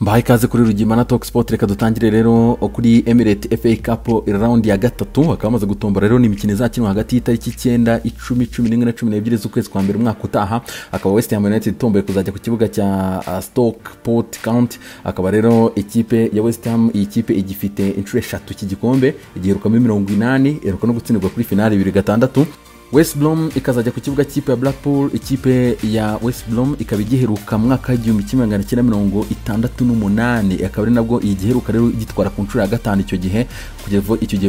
Mbahaye ikaze kuri Rugimana Talk Sport. Reka dutangire rero kuri Emirates FA Cup round ya gatatu. Akamaze gutombora rero n'imikino izakinwa hagati y'itariki 9, 10, 11 na 12 z'ukwezi kwa mbere umwaka utaha. Akaba West Ham United itomboye kuzajya ku kibuga cya Stockport County. Akaba rero ikipe ya West Ham, iyi kipe igifite inshuro 3 cy'igikombe, igiheruka muri 80, iheruka no gutsindirwa kuri finale 2-6. West Brom ikazajya ku kibuga cy'ipe ya Blackpool. Ikipe ya West Brom ikaba igiheruka mu mwaka w'1968, akaba ari nabwo igiheruka rero igitwara ku nshuro ya gatanu icyo gihe.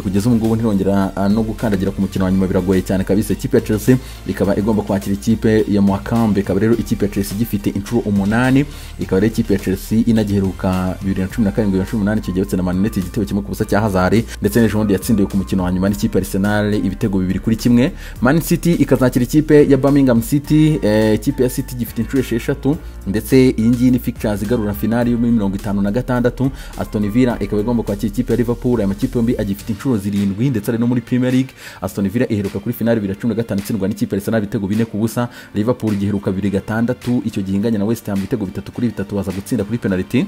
Kugeza ngubu ntirongera no gukandagira ku mukino wa nyuma, biragoye cyane kabisa. Ikipe ya Chelsea ikaba igomba kwakira ikipe ya Morecambe. Ikaba rero ikipe ya Chelsea igifite inshuro 8, ikaba rero ikipe ya Chelsea inagiheruka 2017-2018 icyo gihe na Man United igitego kimwe ku busa cya Hazard, ndetse n'ejo bundi yatsindiwe ku mukino wa nyuma n'ikipe ya Arsenal ibitego 2-1. Man City ikazakira ikipe ya Birmingham City. Ikipe ya City gifite inshuro 6, ndetse iyi ngiyi ni fixtures igarura finale yo muri 56. Aston Villa ikaba igomba kwakira ikipe ya Liverpool. Aya makipe yombi agifite inshuro 7, ndetse ari no muri Premier League. Aston Villa iheruka kuri finale 2015 itsindwa n'ikipe ya Arsenal ibitego 4-0. Liverpool igiheruka 2-6, icyo gihinganye na West Ham ibitego 3-3 baza gutsinda kuri penalty.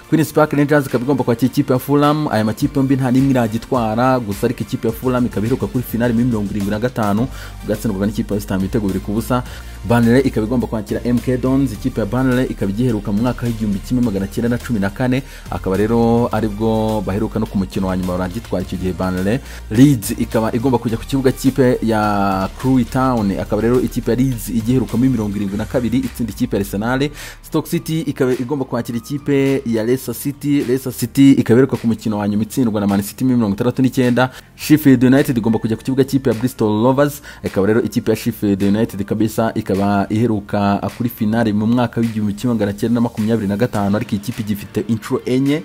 Queen's Park Rangers ikaba igomba kwakira ikipe ya Fulham. Aya makipe yombi nta nimwe iragitwara, gusa ariko ikipe ya Fulham ikaba iheruka kuri finale muri 75 bwatsindwa n'ikipe ya West Ham ibitego 2-0. Burnley ikaba igomba kwakira MK Dons. Ikipe ya Burnley ikaba igiheruka mu mwaka w'1914, akaba rero aribwo baheruka no ku mukino wa nyuma baragitwara icyo gihe Burnley. Leeds ikaba igomba kujya ku kibuga cy'ipe ya Crewe Town. Akaba rero ikipe ya Leeds igiheruka muri 72 itsinda ikipe ya Arsenal. Stoke City ikaba igomba kwakira ikipe ya Leicester City. Leicester City ikaba iheruka ku mukino wa nyuma itsindwa na Man City muri 69. Sheffield United igomba kujya ku kibuga cy'ipe ya Bristol Rovers. Akaba rero ikipe ya Sheffield United kabisa ikaba iheruka kuri finale mu mwaka w'1925, ariko ikipe gifite inshuro 4.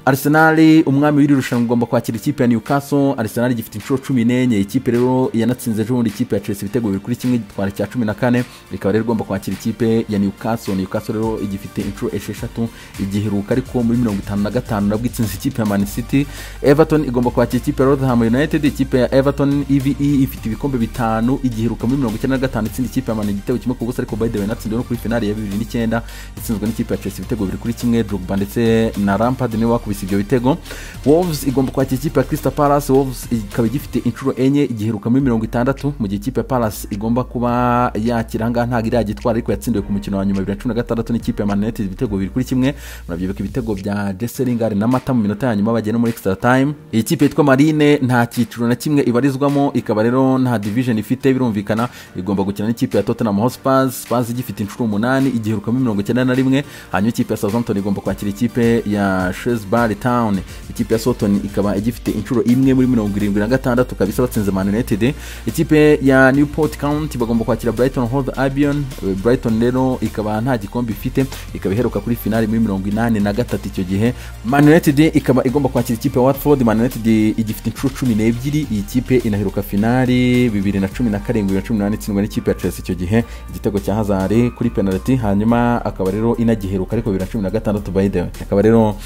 Arsenal umwami w'iri rushanwa ugomba kwakira ikipe ya Newcastle. Arsenal gifite inshuro 14. Ikipe rero yanatsinze ejo bundi ikipe ya Chelsea ibitego 2-1 gitwara cya 14. ikaba rero igomba kwakira ikipe ya Newcastle. Newcastle rero igifite inshuro 6 igiheruka, ariko muri 55 nabwo itsinze ikipe ya Man City. Everton igomba kwakira ikipe ya Rotherham United. Ikipe ya Everton EVE ifite ibikombe 5, igiheruka muri 95 itsinda ikipe ya Man igitego kimwe ku busa, ariko by the way natsindiwe no kuri finale ya 2009 itsinzwe n'ikipe ya Chelsea ibitego 2-1. Drogba ndetse na Lampard niwe wakubise ibyo bitego. Wolves igomba kwakira ikipe ya Crystal Palace. Wolves ikaba igifite inshuro 4, igiheruka muri 60, mu gihe ikipe ya Palace igomba kuba yakira ngaha ntago iragitwara, ariko yatsindiwe ku mukino wa nyuma 2016 n'ikipe ya Man United ibitego 2-1. Murabyibuka ibitego bya Jesse Lingard na Mata mu minota ya nyuma bagenda muri extra time. Iyi kipe yitwa Marine nta cyiciro na kimwe ibarizwamo, ikaba rero nta division ifite, birumvikana igomba gukina n'ikipe ya Tottenham Hotspur. Spurs igifite inshuro 8, igiheruka muri 91. Hanyuma ikipe ya Southampton igomba kwakira ikipe ya Shrewsbury Town. Ikipe ya Southampton ikaba igifite inshuro 1 muri 76 kabisa batsinze Man United. Ikipe ya Newport County bagomba kwakira Brighton Hove Albion. Brighton rero ikaba nta gikombe ifite, ikaba iheruka kuri finale muri 83 icyo gihe. Man United ikaba igomba kwakira ikipe ya Watford. Man United igifite inshuro 12. Iyi kipe inaheruka finale 2017-2018 itsindwa n'ikipe ya Chelsea icyo gihe, igitego cya Hazard kuri penalty. Hanyuma akaba rero inagiheruka ariko 2016 by the way. Akaba rero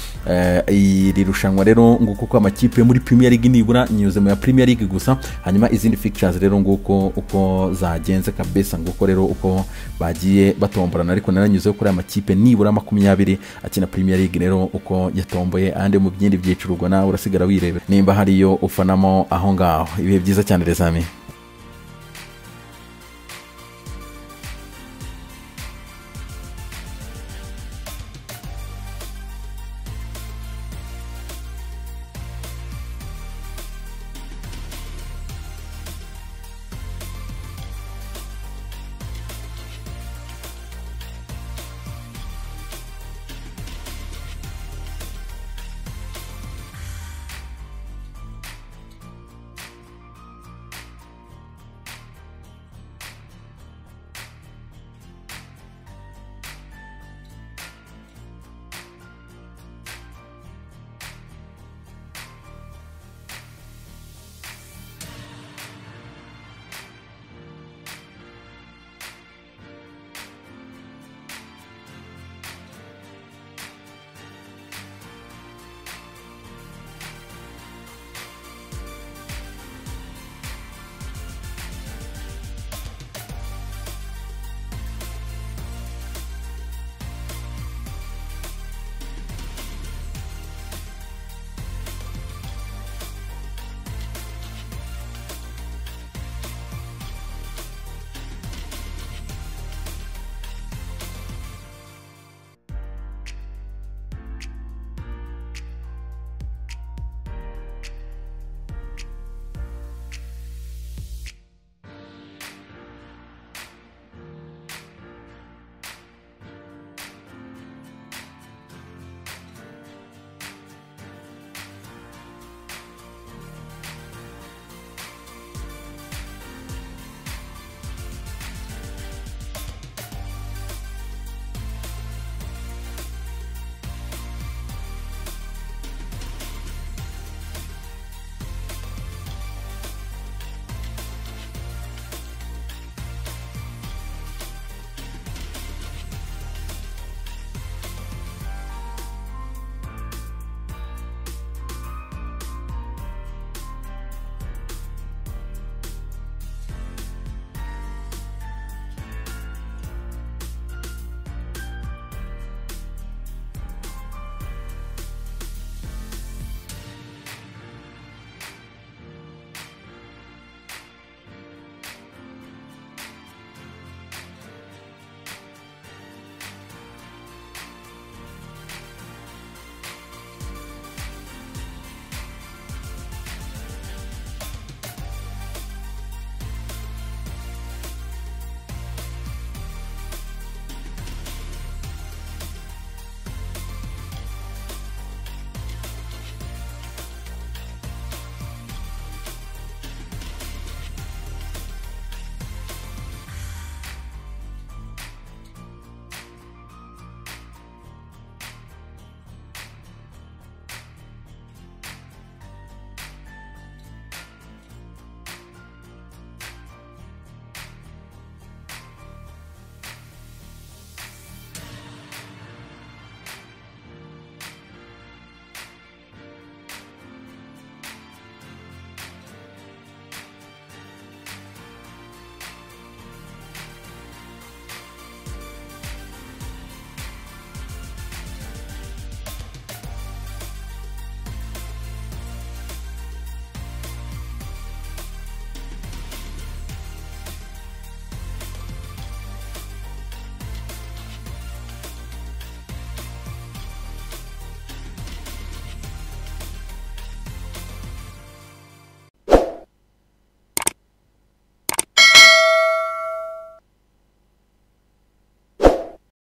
iri rushanwa rero nguko uko amakipe muri Premier League nibura nyuze mu ya Premier League gusa. Hanyuma izindi fixtures rero nguko uko zagenze kabisa, nguko rero uko bagiye batomborana, ariko naranyuze kuri amakipe nibura 20 akina Premier League rero uko yatomboye, ande mu byindi byiciro ubwo nawe urasigara wirebera nimba hariyo ufanamo aho ngaho. Ibihe byiza cyane rezami.